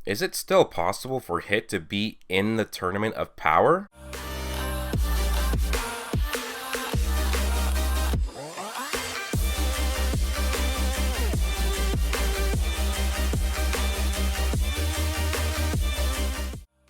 Is it still possible for Hit to be in the Tournament of Power?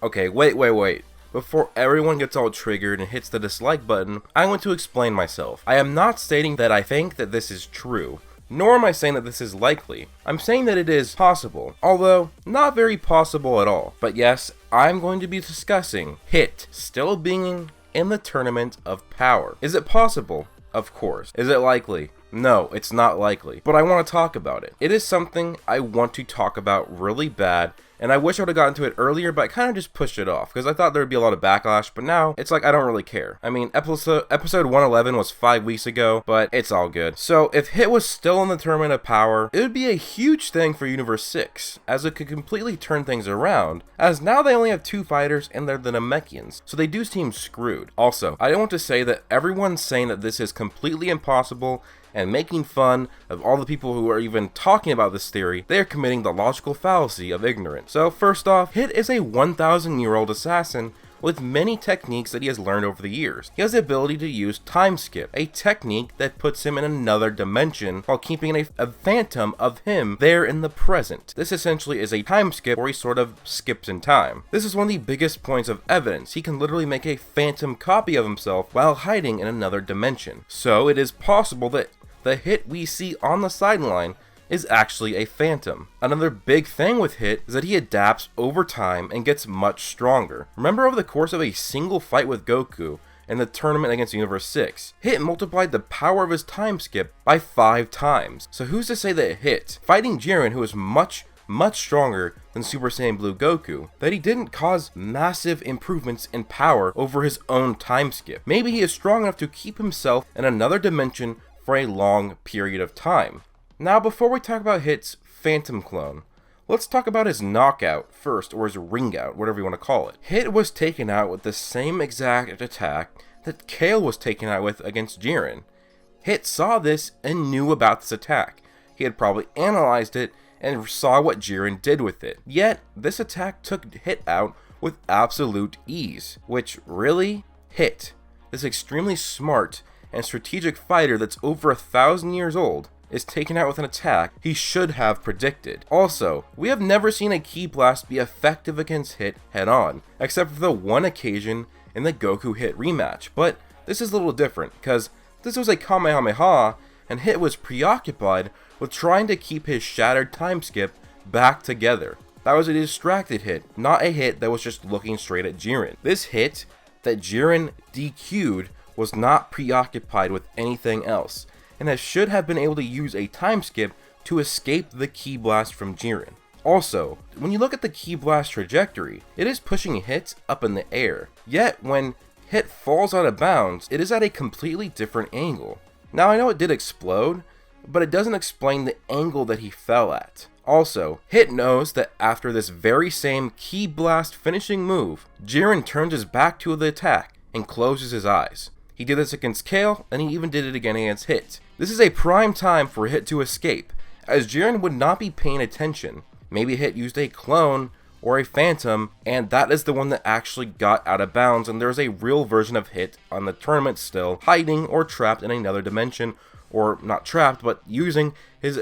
Okay, wait. Before everyone gets all triggered and hits the dislike button, I want to explain myself. I am not stating that I think that this is true, nor am I saying that this is likely. I'm saying that it is possible, although not very possible at all. But yes, I'm going to be discussing Hit still being in the Tournament of Power. Is it possible? Of course. Is it likely? No, it's not likely. But I want to talk about it. It is something I want to talk about really bad, and I wish I would have gotten to it earlier, but I kind of just pushed it off, because I thought there would be a lot of backlash, but now, it's like I don't really care. I mean, episode 111 was 5 weeks ago, but it's all good. So, if Hit was still in the Tournament of Power, it would be a huge thing for Universe 6, as it could completely turn things around, as now they only have 2 fighters, and they're the Namekians, so they do seem screwed. Also, I don't want to say that everyone's saying that this is completely impossible, and making fun of all the people who are even talking about this theory. They are committing the logical fallacy of ignorance. So first off, Hit is a 1,000-year-old assassin with many techniques that he has learned over the years. He has the ability to use time skip, a technique that puts him in another dimension while keeping a phantom of him there in the present. This essentially is a time skip where he sort of skips in time. This is one of the biggest points of evidence. He can literally make a phantom copy of himself while hiding in another dimension. So it is possible that the Hit we see on the sideline is actually a phantom. Another big thing with Hit is that he adapts over time and gets much stronger. Remember, over the course of a single fight with Goku in the tournament against Universe 6, Hit multiplied the power of his time skip by 5 times. So who's to say that Hit, fighting Jiren, who is much stronger than Super Saiyan Blue Goku, that he didn't cause massive improvements in power over his own time skip? Maybe he is strong enough to keep himself in another dimension for a long period of time. Now, before we talk about Hit's Phantom clone, let's talk about his knockout first, or his ring out, whatever you want to call it. Hit was taken out with the same exact attack that Kale was taken out with against Jiren. Hit saw this and knew about this attack. He had probably analyzed it and saw what Jiren did with it. Yet, this attack took Hit out with absolute ease, which really, Hit, this extremely smart and strategic fighter that's over 1,000 years old, is taken out with an attack he should have predicted. Also, we have never seen a Ki Blast be effective against Hit head-on, except for the one occasion in the Goku Hit rematch, but this is a little different, because this was a Kamehameha, and Hit was preoccupied with trying to keep his shattered time skip back together. That was a distracted Hit, not a Hit that was just looking straight at Jiren. This Hit that Jiren DQ'd was not preoccupied with anything else, and should have been able to use a time skip to escape the Ki Blast from Jiren. Also, when you look at the Ki Blast trajectory, it is pushing Hit up in the air, yet when Hit falls out of bounds, it is at a completely different angle. Now, I know it did explode, but it doesn't explain the angle that he fell at. Also, Hit knows that after this very same Ki Blast finishing move, Jiren turns his back to the attack and closes his eyes. He did this against Kale, and he even did it again against Hit. This is a prime time for Hit to escape, as Jiren would not be paying attention. Maybe Hit used a clone or a phantom, and that is the one that actually got out of bounds, and there's a real version of Hit on the tournament still, hiding or trapped in another dimension, or not trapped, but using his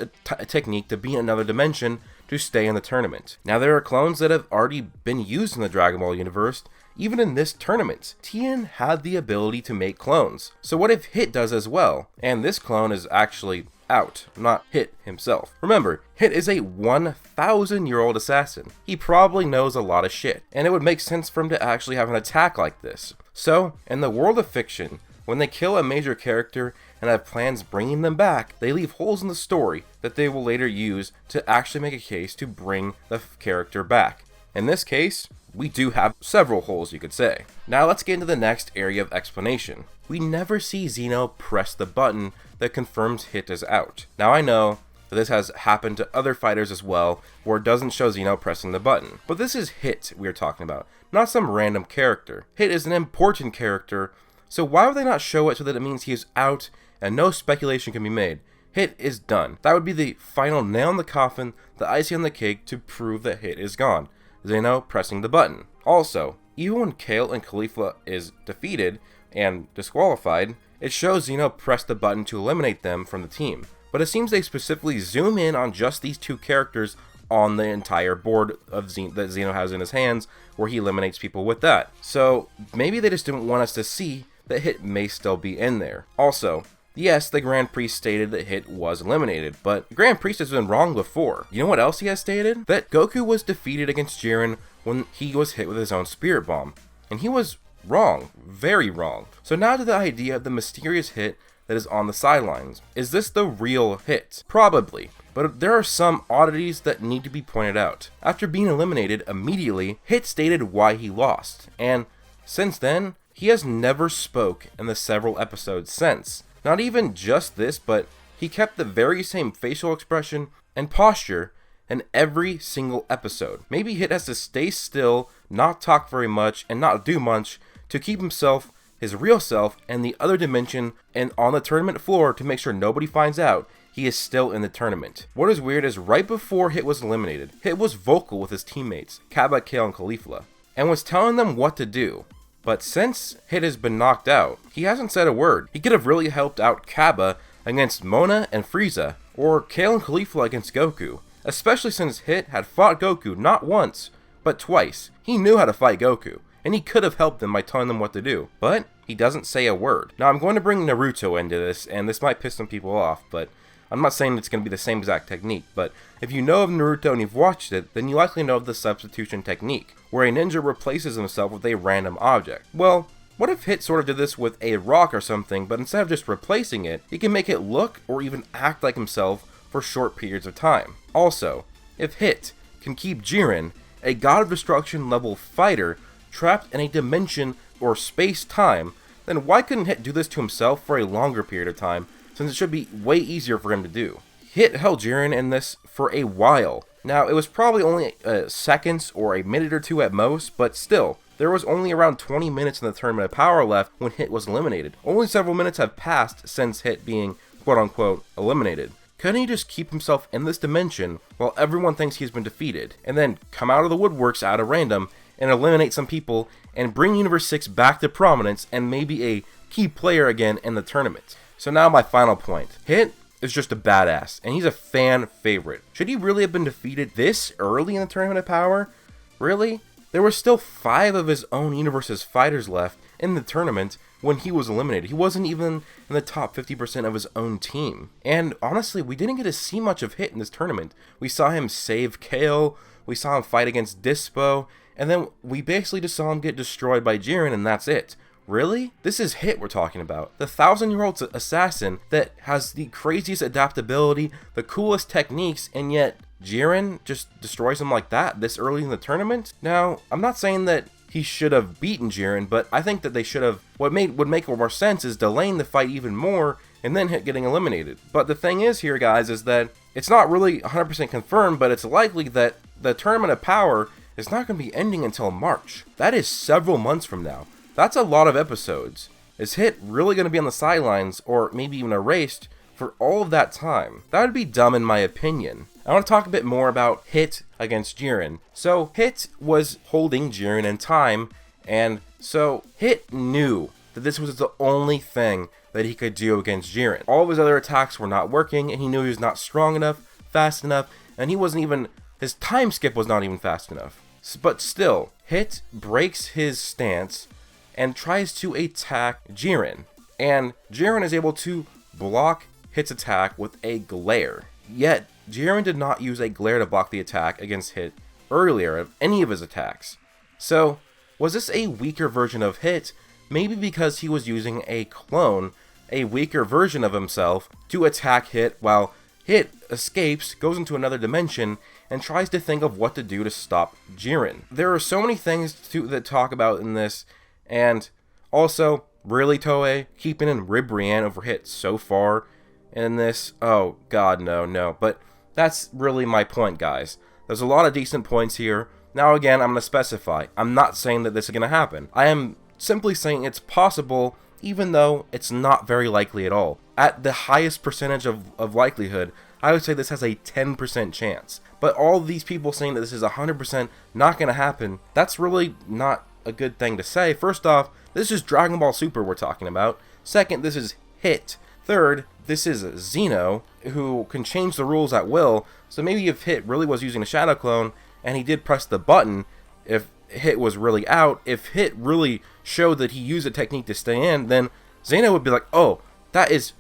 technique to be in another dimension to stay in the tournament. Now, there are clones that have already been used in the Dragon Ball universe. Even in this tournament, Tien had the ability to make clones. So what if Hit does as well? And this clone is actually out, not Hit himself. Remember, Hit is a 1,000-year-old assassin. He probably knows a lot of shit, and it would make sense for him to actually have an attack like this. So, in the world of fiction, when they kill a major character and have plans bringing them back, they leave holes in the story that they will later use to actually make a case to bring the character back. In this case, we do have several holes, you could say. Now let's get into the next area of explanation. We never see Zeno press the button that confirms Hit is out. Now I know that this has happened to other fighters as well, where it doesn't show Zeno pressing the button. But this is Hit we are talking about, not some random character. Hit is an important character, so why would they not show it so that it means he is out and no speculation can be made? Hit is done. That would be the final nail in the coffin, the icing on the cake to prove that Hit is gone. Xeno pressing the button. Also, even when kal-el and Caulifla is defeated and disqualified, it shows Xeno press the button to eliminate them from the team. But it seems they specifically zoom in on just these two characters on the entire board of that Xeno has in his hands, where he eliminates people with that. So maybe they just didn't want us to see that Hit may still be in there. Also, yes, the Grand Priest stated that Hit was eliminated, but the Grand Priest has been wrong before. You know what else he has stated? That Goku was defeated against Jiren when he was hit with his own Spirit Bomb. And he was wrong. Very wrong. So now to the idea of the mysterious Hit that is on the sidelines. Is this the real Hit? Probably. But there are some oddities that need to be pointed out. After being eliminated immediately, Hit stated why he lost. And since then, he has never spoke in the several episodes since. Not even just this, but he kept the very same facial expression and posture in every single episode. Maybe Hit has to stay still, not talk very much, and not do much to keep himself, his real self, and the other dimension and on the tournament floor to make sure nobody finds out he is still in the tournament. What is weird is right before Hit was eliminated, Hit was vocal with his teammates, Cabba, kal-el, and Caulifla, and was telling them what to do. But since Hit has been knocked out, he hasn't said a word. He could have really helped out Cabba against Mona and Frieza, or kal-el and Caulifla against Goku, especially since Hit had fought Goku not once, but twice. He knew how to fight Goku, and he could have helped them by telling them what to do, but he doesn't say a word. Now I'm going to bring Naruto into this, and this might piss some people off, but I'm not saying it's going to be the same exact technique, but if you know of Naruto and you've watched it, then you likely know of the substitution technique, where a ninja replaces himself with a random object. Well, what if Hit sort of did this with a rock or something, but instead of just replacing it, he can make it look or even act like himself for short periods of time. Also, if Hit can keep Jiren, a God of Destruction level fighter, trapped in a dimension or space-time, then why couldn't Hit do this to himself for a longer period of time, since it should be way easier for him to do? Hit held Jiren in this for a while. Now, it was probably only seconds or a minute or two at most, but still, there was only around 20 minutes in the Tournament of Power left when Hit was eliminated. Only several minutes have passed since Hit being quote-unquote eliminated. Couldn't he just keep himself in this dimension while everyone thinks he's been defeated, and then come out of the woodworks out of random and eliminate some people and bring Universe 6 back to prominence and maybe a key player again in the tournament? So now my final point. Hit is just a badass, and he's a fan favorite. Should he really have been defeated this early in the Tournament of Power? Really? There were still 5 of his own universe's fighters left in the tournament when he was eliminated. He wasn't even in the top 50% of his own team. And honestly, we didn't get to see much of Hit in this tournament. We saw him save kal-el, we saw him fight against Dispo, and then we basically just saw him get destroyed by Jiren, and that's it. Really? This is Hit we're talking about. The 1,000-year-old assassin that has the craziest adaptability, the coolest techniques, and yet Jiren just destroys him like that this early in the tournament? Now, I'm not saying that he should have beaten Jiren, but I think that they should have, would make more sense is delaying the fight even more and then Hit getting eliminated. But the thing is here, guys, is that it's not really 100% confirmed, but it's likely that the Tournament of Power is not going to be ending until March. That is several months from now. That's a lot of episodes. Is Hit really going to be on the sidelines, or maybe even erased, for all of that time? That would be dumb in my opinion. I want to talk a bit more about Hit against Jiren. So Hit was holding Jiren in time, and so Hit knew that this was the only thing that he could do against Jiren. All of his other attacks were not working, and he knew he was not strong enough, fast enough, and he wasn't even, his time skip was not even fast enough. But still, Hit breaks his stance and tries to attack Jiren, and Jiren is able to block Hit's attack with a glare. Yet, Jiren did not use a glare to block the attack against Hit earlier of any of his attacks. So, was this a weaker version of Hit? Maybe because he was using a clone, a weaker version of himself, to attack Hit while Hit escapes, goes into another dimension, and tries to think of what to do to stop Jiren. There are so many things to talk about in this, and also, really Toei, keeping in Ribrianne over Hit so far in this, oh god, no, but that's really my point, guys. There's a lot of decent points here. Now again, I'm going to specify, I'm not saying that this is going to happen. I am simply saying it's possible, even though it's not very likely at all. At the highest percentage of likelihood, I would say this has a 10% chance. But all these people saying that this is 100% not going to happen, that's really not a good thing to say. First off, this is Dragon Ball Super we're talking about. Second, this is Hit. Third, this is Xeno, who can change the rules at will, so maybe if Hit really was using a Shadow Clone, and he did press the button, if Hit was really out, if Hit really showed that he used a technique to stay in, then Xeno would be like, oh, that is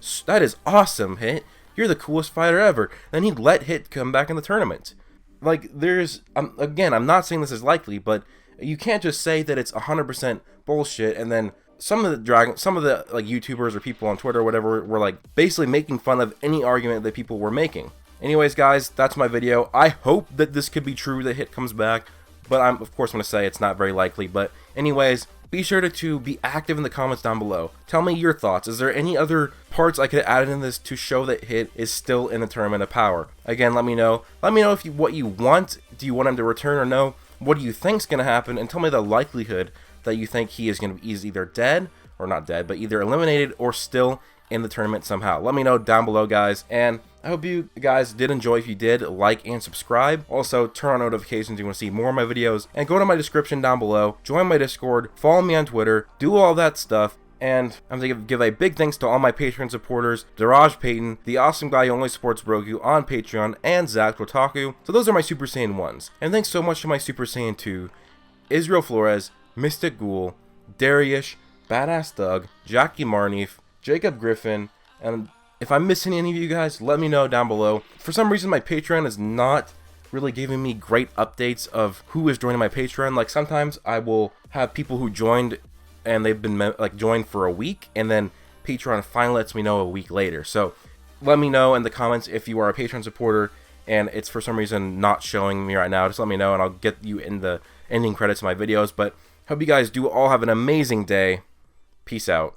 awesome, Hit. You're the coolest fighter ever. Then he'd let Hit come back in the tournament. Like, there's, again, I'm not saying this is likely, but you can't just say that it's 100% bullshit, and then some of the like YouTubers or people on Twitter or whatever were like basically making fun of any argument that people were making. Anyways, guys, that's my video. I hope that this could be true, that Hit comes back, but I'm of course going to say it's not very likely. But anyways, be sure to be active in the comments down below. Tell me your thoughts. Is there any other parts I could have added in this to show that Hit is still in the Tournament of Power? Again, let me know. Let me know if what you want. Do you want him to return or no? What do you think's going to happen? And tell me the likelihood that you think he is going to be either dead, or not dead, but either eliminated or still in the tournament somehow. Let me know down below, guys. And I hope you guys did enjoy. If you did, like and subscribe. Also, turn on notifications if you want to see more of my videos. And go to my description down below. Join my Discord. Follow me on Twitter. Do all that stuff. And I'm going to give a big thanks to all my Patreon supporters, Daraj Payton, the awesome guy who only supports Brogu on Patreon, and Zach Totaku. So those are my Super Saiyan 1s. And thanks so much to my Super Saiyan 2, Israel Flores, Mystic Ghoul, Darius, Badass Doug, Jackie Marneef, Jacob Griffin, and if I'm missing any of you guys, let me know down below. For some reason, my Patreon is not really giving me great updates of who is joining my Patreon. Like, sometimes I will have people who joined and they've been like joined for a week, and then Patreon finally lets me know a week later. So let me know in the comments if you are a Patreon supporter and it's for some reason not showing me right now. Just let me know and I'll get you in the ending credits of my videos. But hope you guys do all have an amazing day. Peace out.